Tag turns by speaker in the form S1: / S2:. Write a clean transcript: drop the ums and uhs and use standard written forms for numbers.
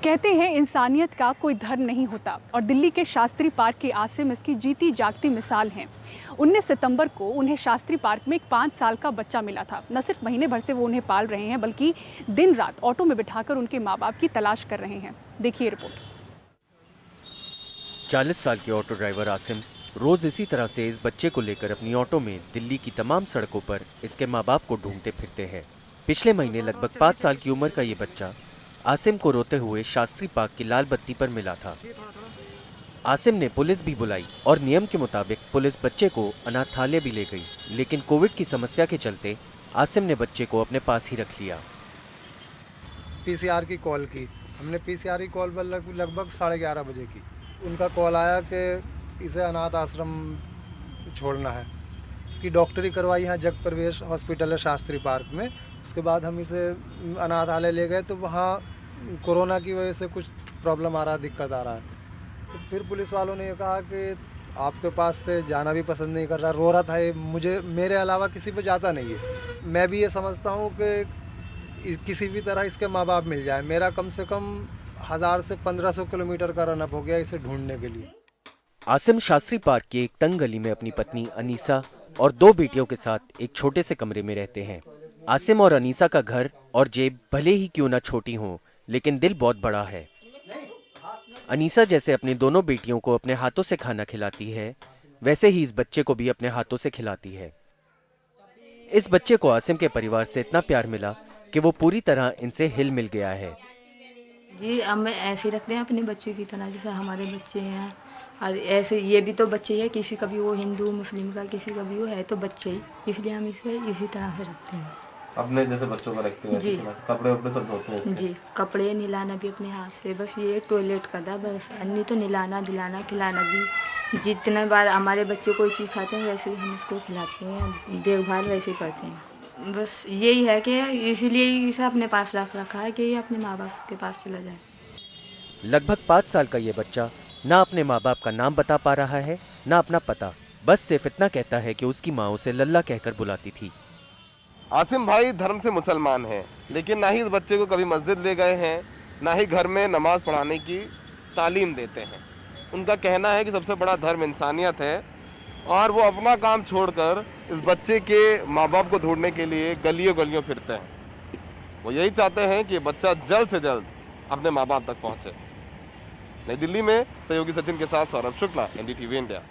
S1: कहते हैं इंसानियत का कोई धर्म नहीं होता और दिल्ली के शास्त्री पार्क के आसिम इसकी जीती जागती मिसाल हैं। 19 सितंबर को उन्हें शास्त्री पार्क में एक 5 साल का बच्चा मिला था। न सिर्फ महीने भर से वो उन्हें पाल रहे हैं बल्कि दिन रात ऑटो में बिठाकर उनके माँ बाप की तलाश कर रहे हैं। देखिए रिपोर्ट।
S2: 40 साल के ऑटो ड्राइवर आसिम रोज इसी तरह से इस बच्चे को लेकर अपनी ऑटो में दिल्ली की तमाम सड़कों पर इसके माँ बाप को ढूंढते फिरते हैं। पिछले महीने लगभग 5 साल की उम्र का ये बच्चा आसिम को रोते हुए शास्त्री पार्क की लाल बत्ती पर मिला था। आसिम ने पुलिस भी बुलाई और नियम के मुताबिक पुलिस बच्चे को अनाथालय भी ले गई, लेकिन कोविड की समस्या के चलते आसिम ने बच्चे को अपने पास ही रख लिया।
S3: पीसीआर की कॉल की हमने, पीसीआर की कॉल पर लगभग 11:30 बजे की उनका कॉल आया कि इसे अनाथ आश्रम छोड़ना है। इसकी डॉक्टरी करवाई यहाँ जग प्रवेश हॉस्पिटल है शास्त्री पार्क में। उसके बाद हम इसे अनाथालय ले गए तो वहाँ कोरोना की वजह से कुछ प्रॉब्लम आ रहा है, दिक्कत आ रहा है। तो फिर पुलिस वालों ने ये कहा कि आपके पास से जाना भी पसंद नहीं कर रहा, रो रहा था। मुझे मेरे अलावा किसी पे जाता नहीं है। मैं भी ये समझता हूँ कि किसी भी तरह इसके माँ बाप मिल जाए। मेरा कम से कम 1000 से 1500 किलोमीटर का रनअप हो गया इसे ढूंढने के लिए।
S2: आसिम शास्त्री पार्क की एक तंग गली में अपनी पत्नी अनीसा और 2 बेटियों के साथ एक छोटे से कमरे में रहते हैं। आसिम और अनीसा का घर और जेब भले ही क्यों ना छोटी हो, लेकिन दिल बहुत बड़ा है। अनीसा जैसे अपनी दोनों बेटियों को अपने हाथों से खाना खिलाती है, वैसे ही इस बच्चे को भी अपने हाथों से खिलाती है। इस बच्चे को आसिम के परिवार से इतना प्यार मिला कि वो पूरी तरह इनसे हिल मिल गया है।
S4: जी, हम ऐसे रखते हैं अपने बच्चों की तरह, जैसे हमारे बच्चे हैं। और ऐसे ये भी तो बच्चे ही है, किसी का भी वो हिंदू मुस्लिम का किसी का भी वो है तो बच्चे ही, इसलिए हम इसे इसी तरह से रखते हैं।
S5: अपने जैसे बच्चों को रखते हैं।
S4: जी,
S5: कपड़े उपड़े सब धोते हैं।
S4: जी, कपड़े निलाना भी अपने हाथ से, बस ये टॉयलेट का था बस। अन्य तो निलाना दिलाना खिलाना भी, जितने बार हमारे बच्चे कोई चीज़ खाते हैं वैसे ही हम उसको खिलाते हैं, देखभाल वैसे ही करते हैं। बस यही है कि इसीलिए इसे अपने पास रख रखा है कि ये अपने माँ बाप के पास चला जाए।
S2: लगभग 5 साल का ये बच्चा ना अपने माँ बाप का नाम बता पा रहा है, ना अपना पता। बस सिर्फ इतना कहता है कि उसकी माँ उसे लल्ला कहकर बुलाती थी।
S5: आसिम भाई धर्म से मुसलमान हैं, लेकिन ना ही इस बच्चे को कभी मस्जिद ले गए हैं, ना ही घर में नमाज पढ़ाने की तालीम देते हैं। उनका कहना है कि सबसे बड़ा धर्म इंसानियत है और वो अपना काम छोड़कर इस बच्चे के माँ बाप को ढूंढने के लिए गलियों गलियों फिरते हैं। वो यही चाहते हैं कि बच्चा जल्द से जल्द अपने माँ बाप तक पहुँचे। नई दिल्ली में सहयोगी सचिन के साथ सौरभ शुक्ला, NDTV इंडिया।